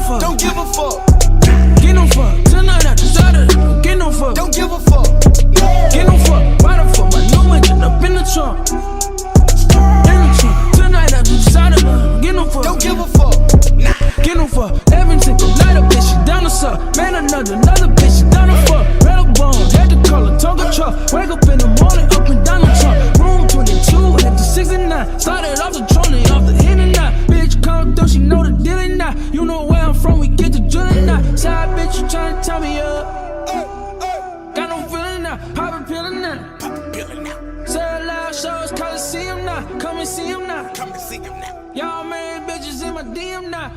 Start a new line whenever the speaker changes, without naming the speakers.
fuck.
Don't give a fuck.
Get no fuck. Tonight I decided don't get no fuck.
Don't give a fuck.
Get no fuck. Ride up for my new engine up in the trunk. In the trunk. Tonight I decided get no fuck.
Don't give a fuck. Nah.
Get no fuck. Every single night a bitch, she down to suck. Man, another bitch, she down to fuck. Red up bone, had to call her Tonka truck. Wake up in the morning, up and down the trunk. Room 22, at the 69. Started off the trolley, off the hit and now. Bitch come through, she know the dealing now. You know where I'm from, we get the drilling now. Side bitch, you tryna tie me up. Got no feeling now, poppin' pillin' now. Say it loud, shows, Coliseum now. Come and see him now.
Come and see him now.
Y'all made bitches in my DM now.